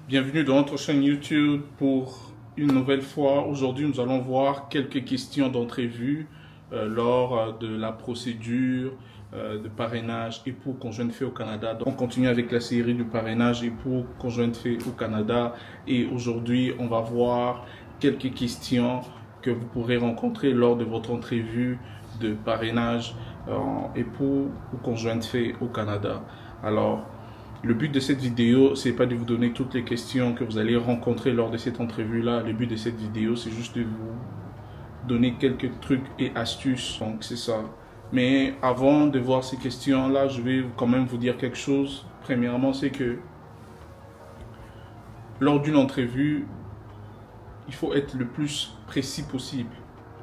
Bienvenue dans notre chaîne YouTube pour une nouvelle fois. Aujourd'hui, nous allons voir quelques questions d'entrevue lors de la procédure de parrainage époux conjoint fait au Canada. Donc, on continue avec la série du parrainage époux conjoint fait au Canada. Et aujourd'hui, on va voir quelques questions que vous pourrez rencontrer lors de votre entrevue de parrainage époux ou conjoint fait au Canada. Alors, le but de cette vidéo, c'est pas de vous donner toutes les questions que vous allez rencontrer lors de cette entrevue-là. Le but de cette vidéo, c'est juste de vous donner quelques trucs et astuces. Donc, c'est ça. Mais avant de voir ces questions-là, je vais quand même vous dire quelque chose. Premièrement, c'est que lors d'une entrevue, il faut être le plus précis possible,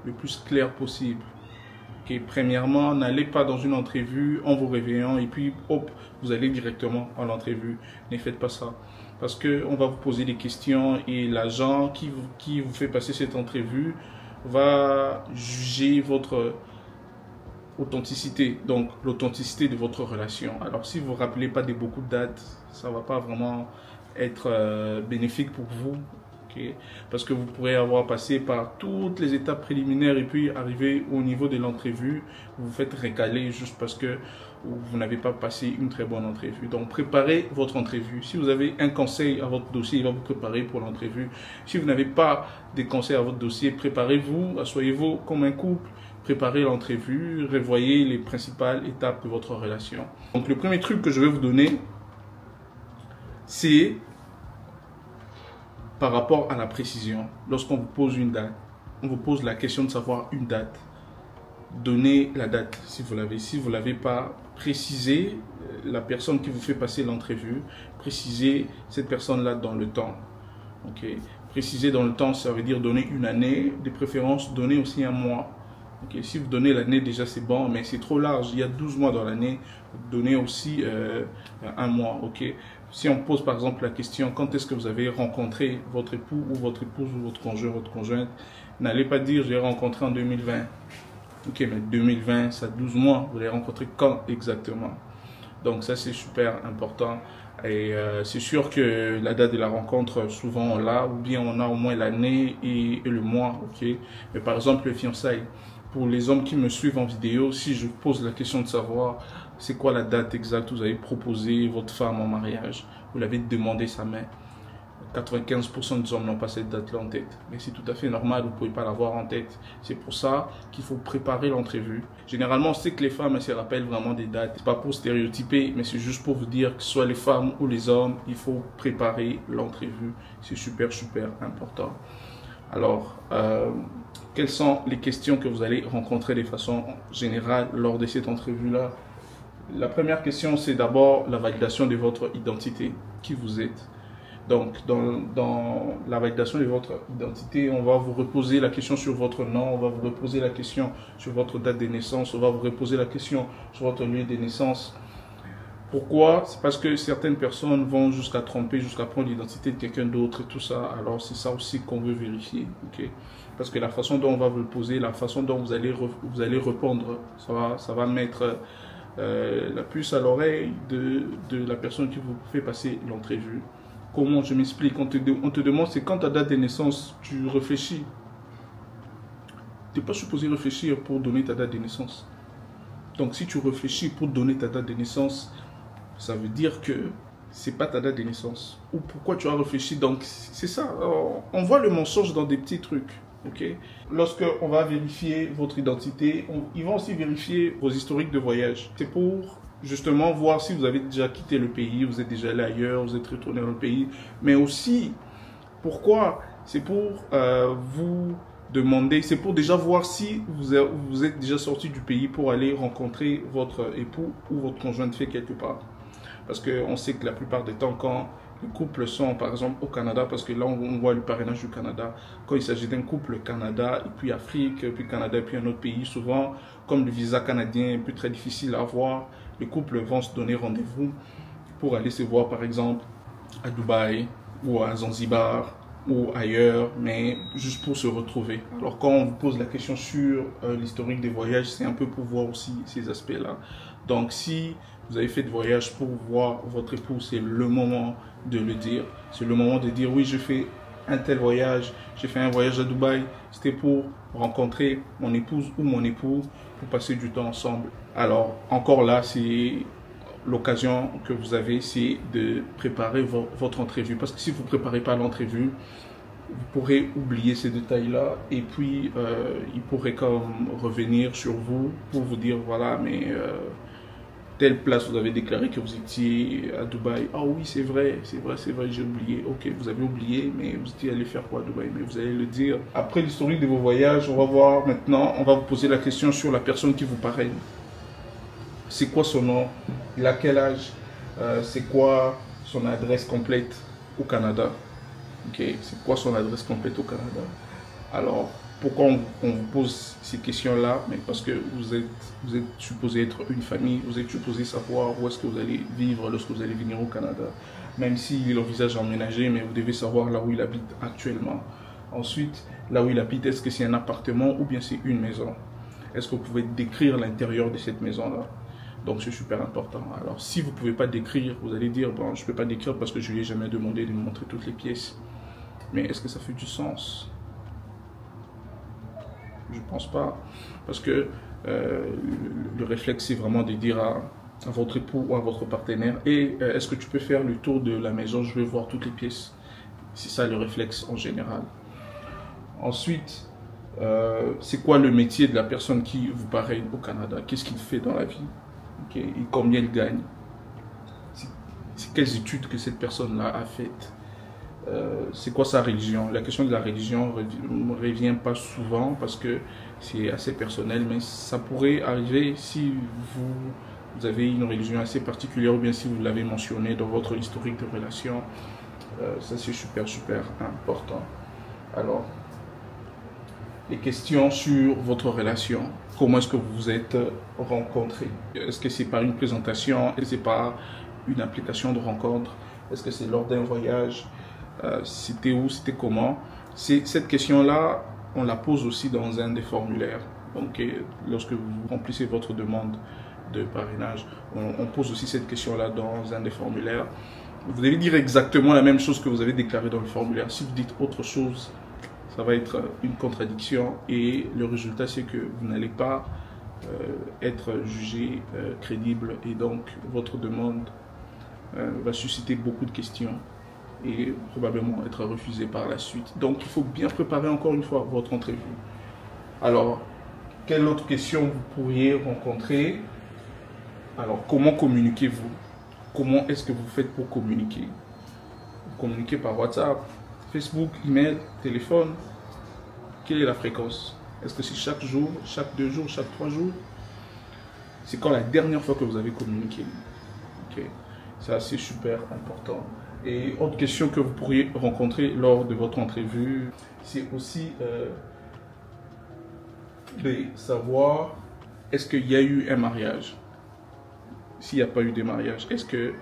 le plus clair possible. Okay. Premièrement, n'allez pas dans une entrevue en vous réveillant et puis hop, vous allez directement à l'entrevue. Ne faites pas ça. Parce qu'on va vous poser des questions et l'agent qui vous fait passer cette entrevue va juger votre authenticité, donc l'authenticité de votre relation. Alors si vous ne vous rappelez pas de beaucoup de dates, ça ne va pas vraiment être bénéfique pour vous. Parce que vous pourrez avoir passé par toutes les étapes préliminaires et puis arriver au niveau de l'entrevue, vous vous faites récaler juste parce que vous n'avez pas passé une très bonne entrevue. Donc préparez votre entrevue. Si vous avez un conseil à votre dossier, il va vous préparer pour l'entrevue. Si vous n'avez pas de conseils à votre dossier, préparez-vous, asseyez-vous comme un couple, préparez l'entrevue, revoyez les principales étapes de votre relation. Donc le premier truc que je vais vous donner, c'est par rapport à la précision. Lorsqu'on vous pose une date, on vous pose la question de savoir une date. Donnez la date si vous l'avez. Si vous ne l'avez pas, précisez la personne qui vous fait passer l'entrevue. Précisez cette personne-là dans le temps. Okay. Préciser dans le temps, ça veut dire donner une année. De préférence, donner aussi un mois. Okay. Si vous donnez l'année, déjà c'est bon, mais c'est trop large. Il y a 12 mois dans l'année. Donnez aussi un mois. Okay. Si on pose par exemple la question, quand est-ce que vous avez rencontré votre époux ou votre épouse ou votre conjoint, votre conjointe, n'allez pas dire j'ai rencontré en 2020. Ok, mais 2020, ça a 12 mois. Vous l'avez rencontré quand exactement? Donc ça c'est super important. Et c'est sûr que la date de la rencontre, souvent on l'a, ou bien on a au moins l'année et le mois. Ok. Mais par exemple, les fiançailles. Pour les hommes qui me suivent en vidéo, si je pose la question de savoir c'est quoi la date exacte où vous avez proposé votre femme en mariage, vous l'avez demandé sa main, 95% des hommes n'ont pas cette date-là en tête. Mais c'est tout à fait normal, vous ne pouvez pas l'avoir en tête. C'est pour ça qu'il faut préparer l'entrevue. Généralement, on sait que les femmes se rappellent vraiment des dates. C'est pas pour stéréotyper, mais c'est juste pour vous dire que soit les femmes ou les hommes, il faut préparer l'entrevue. C'est super, super important. Alors, quelles sont les questions que vous allez rencontrer de façon générale lors de cette entrevue-là? La première question, c'est d'abord la validation de votre identité, qui vous êtes. Donc, dans la validation de votre identité, on va vous reposer la question sur votre nom, on va vous reposer la question sur votre date de naissance, on va vous reposer la question sur votre lieu de naissance. Pourquoi? C'est parce que certaines personnes vont jusqu'à tromper, jusqu'à prendre l'identité de quelqu'un d'autre et tout ça. Alors, c'est ça aussi qu'on veut vérifier. Okay? Parce que la façon dont on va vous le poser, la façon dont vous allez répondre, ça va mettre la puce à l'oreille de la personne qui vous fait passer l'entrevue. Comment? Je m'explique. On te demande, c'est quand ta date de naissance, tu réfléchis. Tu n'es pas supposé réfléchir pour donner ta date de naissance. Donc, si tu réfléchis pour donner ta date de naissance, ça veut dire que c'est pas ta date de naissance. Ou pourquoi tu as réfléchi. Donc, c'est ça. Alors, on voit le mensonge dans des petits trucs. Okay? Lorsqu'on va vérifier votre identité, ils vont aussi vérifier vos historiques de voyage. C'est pour justement voir si vous avez déjà quitté le pays, vous êtes déjà allé ailleurs, vous êtes retourné dans le pays. Mais aussi, pourquoi? C'est pour vous demander, c'est pour déjà voir si vous êtes déjà sorti du pays pour aller rencontrer votre époux ou votre conjoint fait quelque part. Parce qu'on sait que la plupart des temps, quand les couples sont par exemple au Canada, parce que là on voit le parrainage du Canada, quand il s'agit d'un couple Canada et puis Afrique, puis Canada et puis un autre pays, souvent comme le visa canadien est plus très difficile à avoir, les couples vont se donner rendez-vous pour aller se voir par exemple à Dubaï ou à Zanzibar ou ailleurs, mais juste pour se retrouver. Alors quand on vous pose la question sur l'historique des voyages, c'est un peu pour voir aussi ces aspects-là. Donc si vous avez fait de voyage pour voir votre époux, c'est le moment de le dire. C'est le moment de dire oui, je fais un tel voyage, j'ai fait un voyage à Dubaï, c'était pour rencontrer mon épouse ou mon époux, pour passer du temps ensemble. Alors, encore là, c'est l'occasion que vous avez, c'est de préparer votre entrevue. Parce que si vous ne préparez pas l'entrevue, vous pourrez oublier ces détails-là et puis il pourrait comme revenir sur vous pour vous dire voilà, mais telle place vous avez déclaré que vous étiez à Dubaï. Ah oui, c'est vrai, j'ai oublié. Ok, vous avez oublié, mais vous étiez allé faire quoi à Dubaï? Mais vous allez le dire. Après l'historique de vos voyages, on va voir maintenant, on va vous poser la question sur la personne qui vous parraine. C'est quoi son nom? Il a quel âge? C'est quoi son adresse complète au Canada? Ok, c'est quoi son adresse complète au Canada? Alors, pourquoi on vous pose ces questions-là? Mais parce que vous êtes supposé être une famille, vous êtes supposé savoir où est-ce que vous allez vivre lorsque vous allez venir au Canada. Même s'il envisage d'emménager, mais vous devez savoir là où il habite actuellement. Ensuite, là où il habite, est-ce que c'est un appartement ou bien c'est une maison? Est-ce que vous pouvez décrire l'intérieur de cette maison-là? Donc c'est super important. Alors si vous ne pouvez pas décrire, vous allez dire, bon, je ne peux pas décrire parce que je ne lui ai jamais demandé de me montrer toutes les pièces. Mais est-ce que ça fait du sens? Je ne pense pas. Parce que le réflexe, c'est vraiment de dire à votre époux ou à votre partenaire, et est-ce que tu peux faire le tour de la maison? Je veux voir toutes les pièces. C'est ça le réflexe en général. Ensuite, c'est quoi le métier de la personne qui vous parraine au Canada? Qu'est-ce qu'il fait dans la vie? Okay. Et combien il gagne? C'est quelles études que cette personne-là a faites? C'est quoi sa religion? La question de la religion ne revient pas souvent parce que c'est assez personnel, mais ça pourrait arriver si vous avez une religion assez particulière ou bien si vous l'avez mentionné dans votre historique de relation. Ça c'est super important. Alors, les questions sur votre relation. Comment est-ce que vous vous êtes rencontrés? Est-ce que c'est par une présentation? Est-ce que c'est par une application de rencontre? Est-ce que c'est lors d'un voyage? C'était où? C'était comment? Cette question-là, on la pose aussi dans un des formulaires. Donc, lorsque vous remplissez votre demande de parrainage, on pose aussi cette question-là dans un des formulaires. Vous devez dire exactement la même chose que vous avez déclaré dans le formulaire. Si vous dites autre chose, ça va être une contradiction et le résultat c'est que vous n'allez pas être jugé crédible et donc votre demande va susciter beaucoup de questions et probablement être refusée par la suite. Donc il faut bien préparer encore une fois votre entrevue. Alors, quelle autre question vous pourriez rencontrer? Alors, comment communiquez-vous? Comment est-ce que vous faites pour communiquer? Vous communiquez par WhatsApp, Facebook, email, téléphone. Quelle est la fréquence? Est-ce que c'est chaque jour, chaque 2 jours, chaque 3 jours? C'est quand la dernière fois que vous avez communiqué? Ok, ça c'est super important. Et autre question que vous pourriez rencontrer lors de votre entrevue, c'est aussi de savoir est-ce qu'il y a eu un mariage? S'il n'y a pas eu de mariage, est-ce que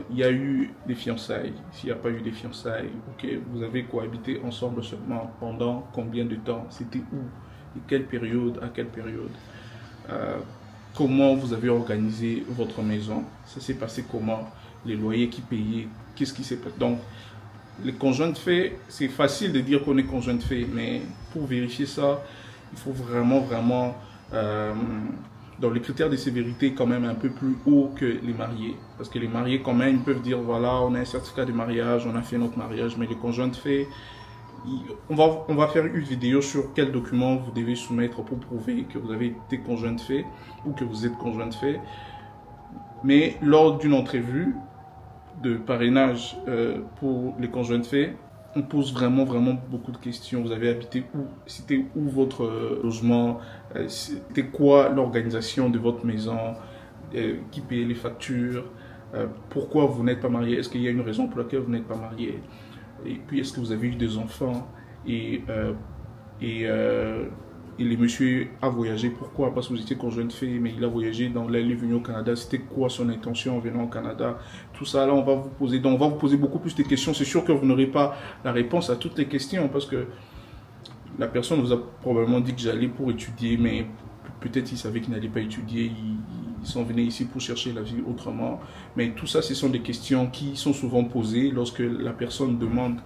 il y a eu des fiançailles? S'il n'y a pas eu des fiançailles, ok, vous avez cohabité ensemble seulement pendant combien de temps? C'était où? Et quelle période? À quelle période? Comment vous avez organisé votre maison? Ça s'est passé comment? Les loyers qui payaient? Qu'est-ce qui s'est passé? Donc, les conjoints de fait, c'est facile de dire qu'on est conjoint de fait, mais pour vérifier ça, il faut vraiment dans les critères de sévérité quand même un peu plus haut que les mariés. Parce que les mariés quand même, ils peuvent dire voilà, on a un certificat de mariage, on a fait notre mariage, mais les conjoints de fait, on va faire une vidéo sur quels documents vous devez soumettre pour prouver que vous avez été conjoint de fait ou que vous êtes conjoint de fait. Mais lors d'une entrevue de parrainage pour les conjoints de fait, on pose vraiment beaucoup de questions. Vous avez habité où? C'était où votre logement? C'était quoi l'organisation de votre maison? Qui payait les factures? Pourquoi vous n'êtes pas marié? Est-ce qu'il y a une raison pour laquelle vous n'êtes pas marié? Et puis, est-ce que vous avez eu des enfants? Et les monsieur a voyagé. Pourquoi? Parce que vous étiez conjoint de fait, mais il a voyagé, donc là il est venu au Canada. C'était quoi son intention en venant au Canada? Tout ça, là, on va vous poser. Donc, on va vous poser beaucoup plus de questions. C'est sûr que vous n'aurez pas la réponse à toutes les questions parce que la personne vous a probablement dit que j'allais pour étudier, mais peut-être il savait qu'il n'allait pas étudier. sont venus ici pour chercher la vie autrement. Mais tout ça, ce sont des questions qui sont souvent posées lorsque la personne demande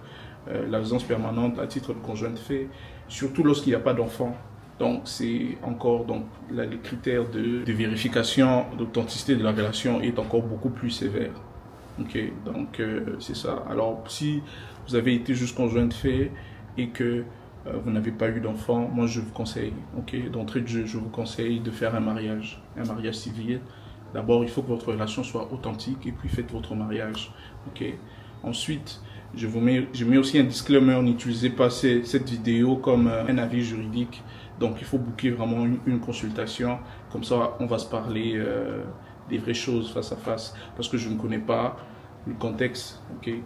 la résidence permanente à titre de conjoint de fait, surtout lorsqu'il n'y a pas d'enfant. Donc, c'est encore, donc, là, les critères de vérification d'authenticité de la relation est encore beaucoup plus sévère. Ok, donc c'est ça. Alors, si vous avez été juste conjoint de fait et que vous n'avez pas eu d'enfant, moi je vous conseille, ok, d'entrée de jeu, je vous conseille de faire un mariage civil. D'abord, il faut que votre relation soit authentique et puis faites votre mariage, ok. Ensuite, je mets aussi un disclaimer, n'utilisez pas cette vidéo comme un avis juridique. Donc, il faut booker vraiment une consultation. Comme ça, on va se parler des vraies choses face à face. Parce que je ne connais pas le contexte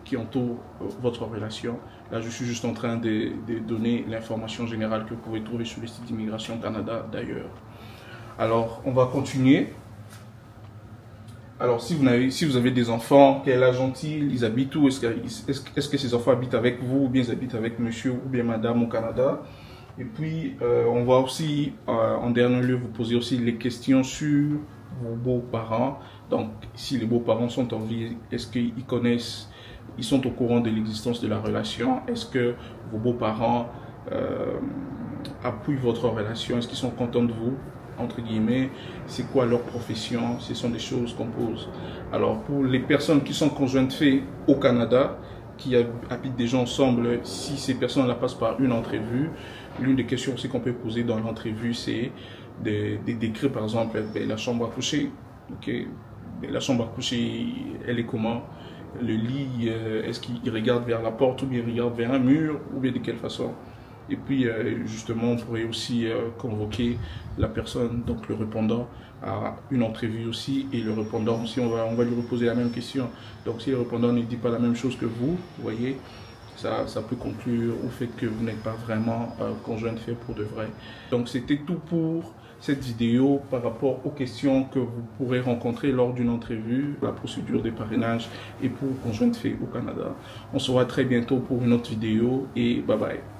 qui entoure votre relation. Là, je suis juste en train de donner l'information générale que vous pouvez trouver sur le site d'Immigration Canada d'ailleurs. Alors, on va continuer. Alors, si vous avez des enfants, quel âge ont-ils? Ils habitent où? Est-ce que ces enfants habitent avec vous ou bien ils habitent avec monsieur ou bien madame au Canada? Et puis, on va aussi, en dernier lieu, vous poser aussi les questions sur vos beaux-parents. Donc, si les beaux-parents sont en vie, est-ce qu'ils connaissent, ils sont au courant de l'existence de la relation? Est-ce que vos beaux-parents appuient votre relation? Est-ce qu'ils sont contents de vous? Entre guillemets, c'est quoi leur profession? Ce sont des choses qu'on pose. Alors, pour les personnes qui sont conjointes fait au Canada, qui habitent déjà ensemble, si ces personnes-là passent par une entrevue, l'une des questions aussi qu'on peut poser dans l'entrevue, c'est de décrire par exemple la chambre à coucher. Okay? La chambre à coucher, elle est comment? Le lit, est-ce qu'il regarde vers la porte ou bien il regarde vers un mur ou bien de quelle façon? Et puis, justement, on pourrait aussi convoquer la personne, donc le répondant, à une entrevue aussi. Et le répondant aussi, on va lui reposer la même question. Donc, si le répondant ne dit pas la même chose que vous voyez, ça peut conclure au fait que vous n'êtes pas vraiment conjoint de fait pour de vrai. Donc, c'était tout pour cette vidéo par rapport aux questions que vous pourrez rencontrer lors d'une entrevue, la procédure de parrainage et pour conjoint de fait au Canada. On se voit très bientôt pour une autre vidéo et bye bye.